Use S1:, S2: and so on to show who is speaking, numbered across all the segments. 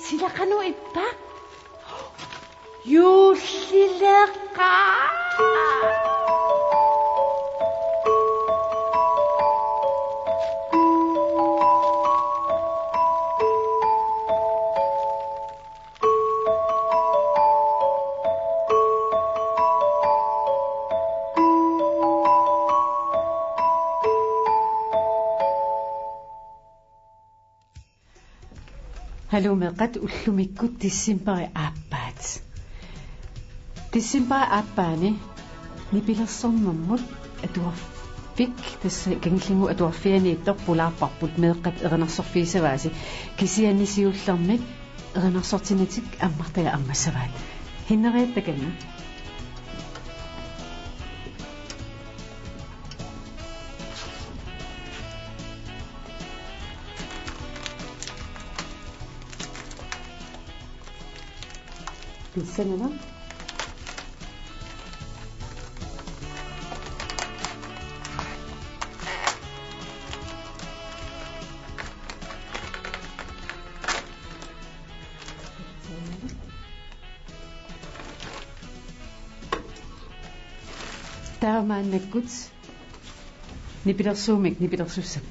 S1: Sila kanu ipa? Yullilaka! Hallo med ret ullumikku tissimpari aappaat. Tissimpari aappaani nipilersormammut atuarfik tassa kanglingu atuarfianiittor pulaarparput meeqqat erinarsorfiisavaasi kisiannisiullermik erinarsortinatik ammartaga ammassavaat hinneriattakanna بالسنة ترى ما أنك قلت نبيلرسومك نبيلرسوسك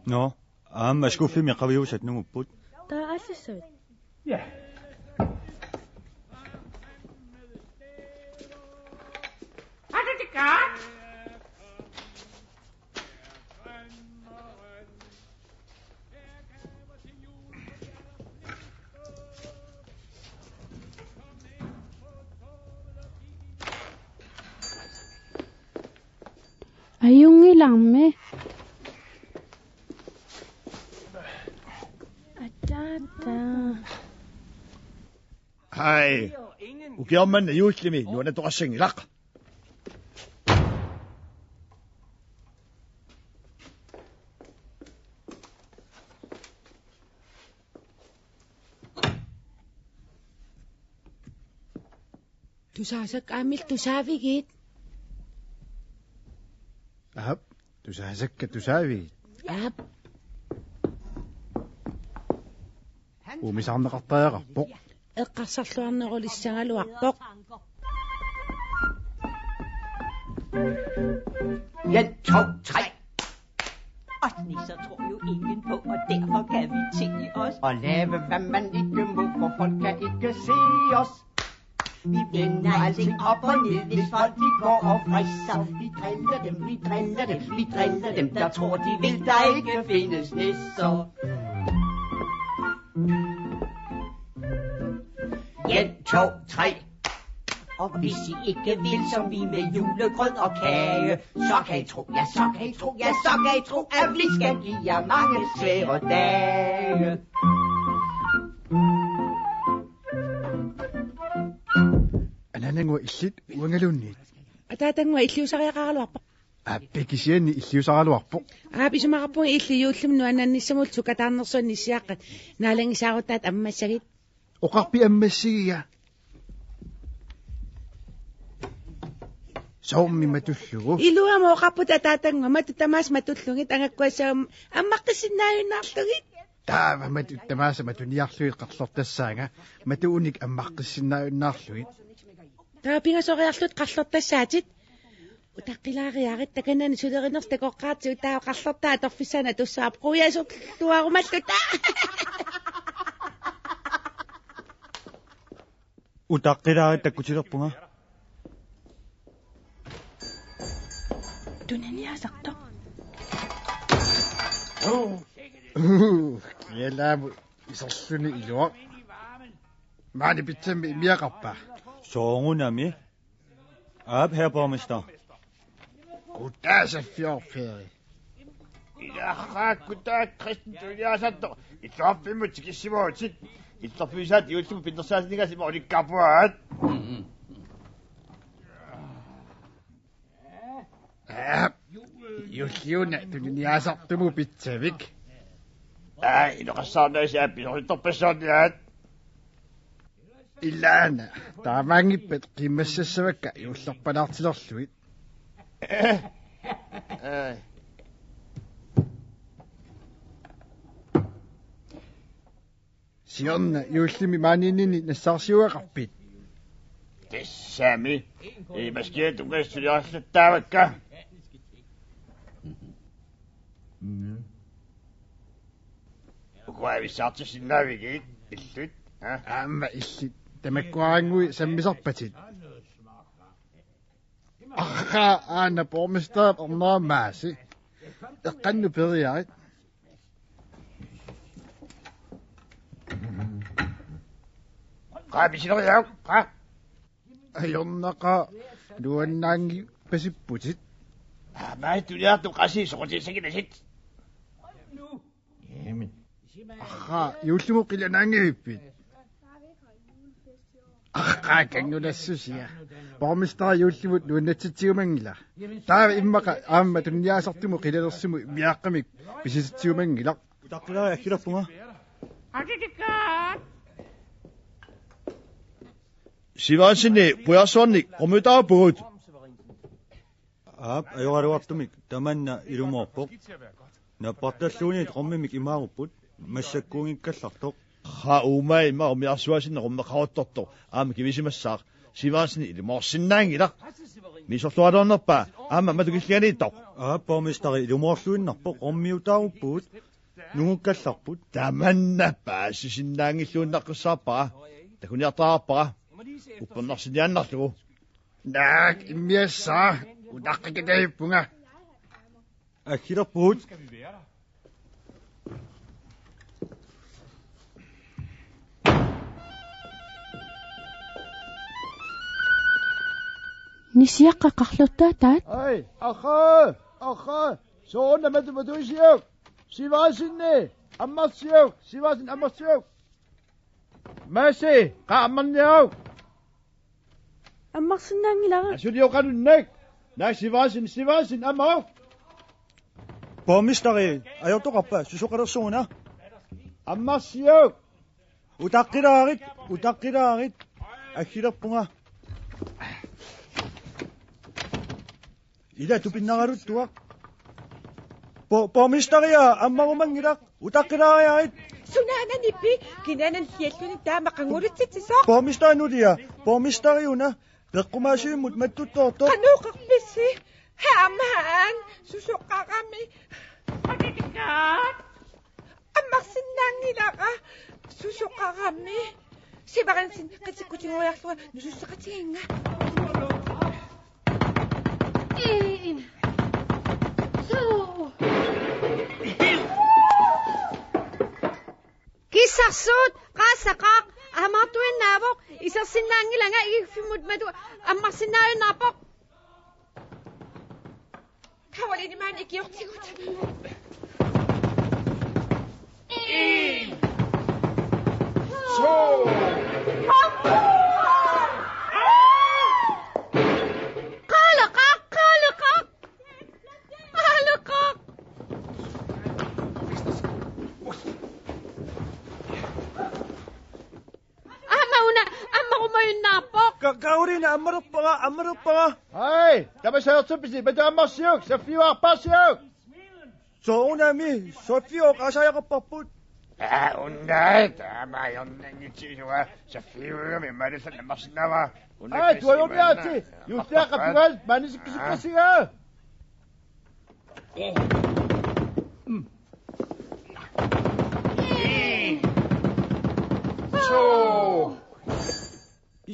S2: Nå, amma skuffi mi qaviusat nungupput.
S3: Taa allissuit.
S4: Ja. Har du det godt?
S3: Ayungilamme. Atata.
S5: Hej. Ukiamman yuuslimi nuana toqassangilaq.
S3: Tusaasak amil tusaavigit.
S5: Ahab, tusahasakka tusaavi.
S3: Aap.
S5: Umisarneqartaagarpoq.
S3: Eqqarsarluarnerulissangaluarpoq.
S6: 1, 2, 3. Og nisser tror jo ingen på, og derfor kan vi tillade os og lave, hvad man ikke må, for folk kan ikke se os. Vi vender alting op og ned, hvis folk de går og frisser. Vi driller dem, vi driller dem, vi driller dem, der tror de vil, der ikke findes nisser. 1, 2, 3. Og hvis I ikke vil, som vi med julegrød og kage, så kan I tro, ja, så kan I tro, ja, så kan I tro, at vi skal give jer mange svære dage.
S5: Ananangua illit uangalunni.
S3: Ataatangua illiusariaqaraluarpoq.
S5: Appikisianni illiusaraluarpoq.
S3: Aapisumarappu illiuullumnu anannissamut sukataarnersuanni siaqqat naalangisaaruttaat ammassagit.
S5: Oqarpi ammassigia. Soommi matullugu.
S3: Iluama oqarput ataatangua matutamaas matullungit angakkuassaum ammaqqissinnaayunnaarlugit.
S5: Taava matutamaasa matuniarluit qarlortassaanga matuunik ammaqqissinnaayunnaarluit.
S3: Taapingasoriarlut qarlortassaatit. Utaqqilaaриarit takanani sulerinerс takoqqaartu taa qarlortaa torfissana tussaap quyasurluarumalluta.
S2: Utaqqilaarit takkutilerpunga.
S3: Tunaniasartoq.
S5: Kielaamu isorluni ilua. Maani pitsammi imiaqarpa.
S2: Soongunami. Aap herr borgmester.
S5: Kutaasaffiorferi.
S7: Ilaaqaakkutaa Kristen tuliaasatto itsoorpimmut kissimuutit itsorpisaat iullumu pinnersaasnigasima ulikkarpuaat
S5: Julliuna tuniniasartumu pitsavik.
S7: iloqassаарnaasiaap pisortorpassaarniaat
S5: Ilaana taamaangippat qimmassassavakka iullerpanaartilerluit. Sionna iullimi maaninini nassarsiuaqarpit.
S7: Tessami maskiat ungassuniarlattaavakka uqaavissartissinnaavigit illut
S5: Aamma illit tamakkuarangui sammisarpatit. Arra aana borgmester orneramaasi. Eqqannu periarit.
S7: qaapisileriau qa
S5: Ajornaqa luannaangi pasipputit.
S7: maat tuliartu qasiisoqutisagilasit jamen
S5: Arra iullumu qilanaangivippit. Arra kangulassusia. Borgmester iullumut luannatsitsiumangila. Taava immaqa aamma tunniaasartumu qilalersumu miaqqamik pisisitsiumangila.
S2: Utaqqilaarit akkilerpunga.
S4: Har du det godt?
S5: Sivansini pujarsuarnik omutaaput.
S2: Aap ajoraluartumik tamanna ilumorpoq. Nappartalluunit qommimik imaarupput massakkuungikkallartoq
S5: Haumai ma om jassuasin rom khawtotto am kivisimassaq sivaasini ili morsinnaangila misorlualuarnerpa ama matukillianiittoq
S2: Borgmesteri ilumorluinnarpoq ormiutaaruppuut nungukkallarput
S5: tamannappa sisinnaangilluunnaqqissaarpara takuniartaarpara uppernarsiniannarlugu
S7: Naak immiassaa udaqqikatayippunga.
S2: akkilerpuut
S1: Nisiaqqa qarluttaa taat.
S5: ai akha soonna matuisiuk sivaasinni ammarsiuk sivaasin ammarsiuk masi qaammarniuk
S1: Ammarsinnaangilara.
S5: asuliuqanunnak naak sivaasin ammaruk
S2: Borgmesteri ajortoqarpa susoqalersuuna
S5: ammarsiuk
S2: utaqqilaarit akkilerpunga ila tupinnaraluttuaq Borgmesteria ammarumangilaq utaqqilaarit
S3: Sunaananippi kinaanan hialluni taamaqangulitsitsisoo.
S2: Borgmesteriuna peqqumaasiummut mattuttoorto
S3: Qanuuqarpissi haamaan susoqqaqami аммарсиннаангилара сусоқарами сиварансин qatsikkutinguiarluga nusussaqatiginga
S8: Kissarsuut qaassaqaaq amartuinnaavoq isarsinnaangilanga igiffimut matu ammarsinnaayunnaarpoq
S3: kawalinimaan ikiortigut
S2: Kaurina ammaruppaga
S5: ai tamasayartupisi matu ammarsiuk saffiuarpaasiuk
S2: sounami soffiuq asayaqapparput
S7: Unnaat ama yonnangitsisuga saffiuga malisan ammarsinnaava.
S5: ai tualumiaati yustiaqappigal maanisikkisikkissiga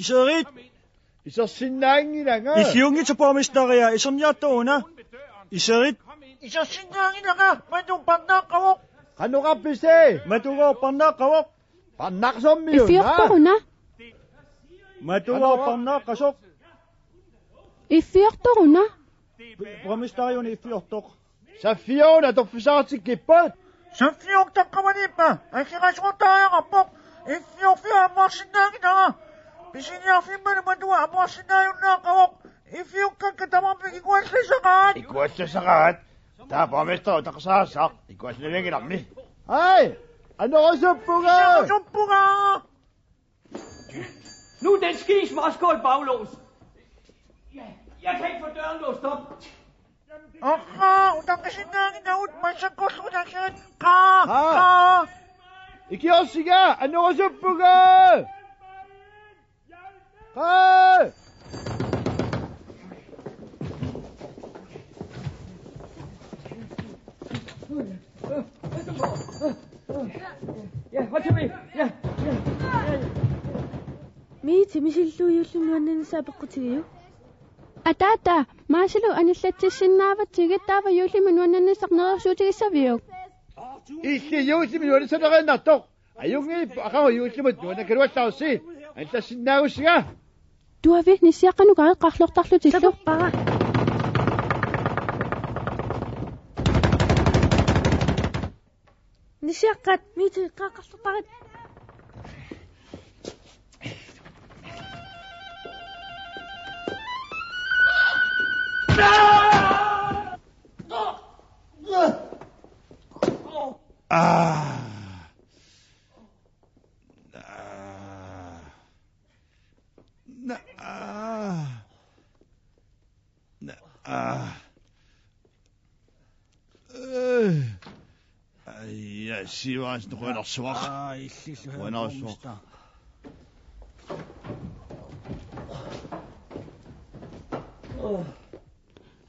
S2: iserit
S5: isarsinnaangilanga
S2: isiungitsu Borgmesteria iserniartuuna iserit
S6: Isarsinnaangilanga matuparnaaqavuq
S5: qanuqarpisi
S2: matugoorparnaaqawoq
S5: parnaqsormiu
S1: Iffiortoruna.
S2: matugoorparnaaqasoq
S1: Iffiortoruna.
S2: Borgmesteriuna iffiortoq
S5: saffiuna torfisaartikkipput
S6: Saffiuq taqqamanippa akirasuutaajaqarpoq iffiorfia ammarsinnaangilanga pisiniarfimmanu matua ammarsinnaayunnaaqavuq iffiuqqakka tamarpikikuallisaqaat
S7: Ikuassasaqaat taa borgmester utaqsaasaq ikuasnalengilarmi.
S5: ai anorasuppuga
S6: Suppuga!
S4: Nu er den skis skål baglås. Jeg kan ikke få døren låst op.
S6: Akka, utaqqasinnaanginaut massakkollutakkirat
S5: Ha.
S6: qa
S5: ikiorsiga anorasuppuga ai
S4: Ja, hold til mig. Ja.
S1: Miiti misilluuyullunuannanissaapeqqutigiu. Ataata maasilu anillattissinnaavatigit taava yuullimanuannanissarnersuutigissaviuk.
S5: illijuullimi nuanisanerinnartoq ajungiip aqaru yuullimut nuanakaluallaarsi аллассиннаагуссига
S1: Tuavi nissiaqqanukarit qarlortarlutillu.
S3: Tapoqqara. Nisiaqqat miiti qaqqarlortarit.
S5: Ja, Sivertsen rønner svag. Rønner svag.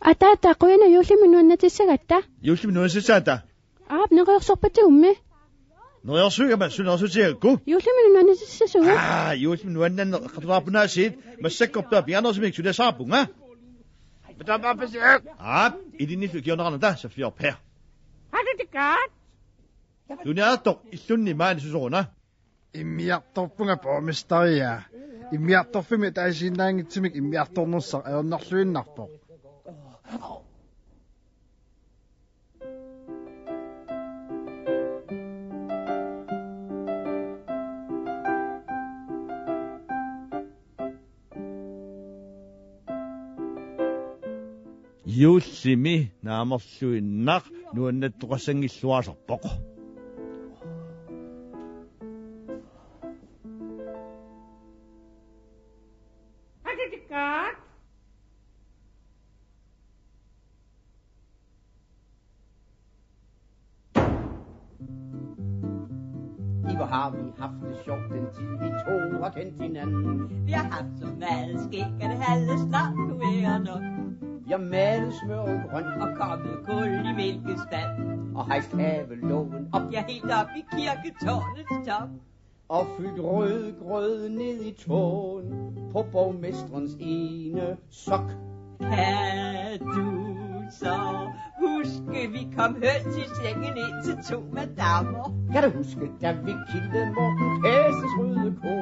S9: Ата қойна юлиминуанна тиссагатта.
S5: Юлиминуанна тиссагатта.
S9: Нерерсорпати умми.
S5: Нерерсугама сунерсутиакку.
S9: Юлиминуанна тиссасуга.
S5: Юлиминуанна қатуарпунаассиит массаккорпаа пианерсимик суласаарпунга.
S7: Betapapasiak.
S5: Idiniflu kionarnata safiorper.
S3: Hatitikat.
S5: Tuniaatoq illunni maani susoruna.
S7: Immiartorpunga pormestaria. Immiartorfimi taasiinnaangitsimik immiartornerssaq aernarluinnarpoq.
S5: Юллими наамерлуиннақ нуаннаттоқассангиллуасарпоқ.
S3: Hatitikat.
S6: Hvor har vi haft det sjovt den tid vi to har kendt hinanden.
S10: Vi har haft så meget skæg, at det halve snart kunne være nok.
S6: Vi har malet smøret grønt
S10: og kommet kul i mælkespand.
S6: Og hejst havelågen op,
S10: ja helt op i kirketårnets top.
S6: Og fyldt rød grød ned i tåen på borgmesterens ene sok.
S10: Kan du så huske, vi kom høns i sengen ind til 2 madammer?
S6: Kan du huske, da vi kildede Morten Pæses røde ko?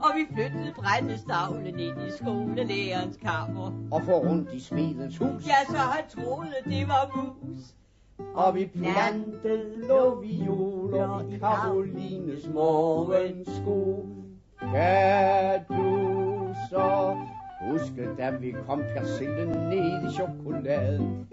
S10: Og vi flyttede brændestavlen ind i skolelærerens kammer.
S6: Og for rundt i smedens hus.
S10: Ja, så han troede, det var mus.
S6: Og vi plantede lovioler i Karolines morgensko. Kan du så huske, da vi kom persillen ned i chokoladen?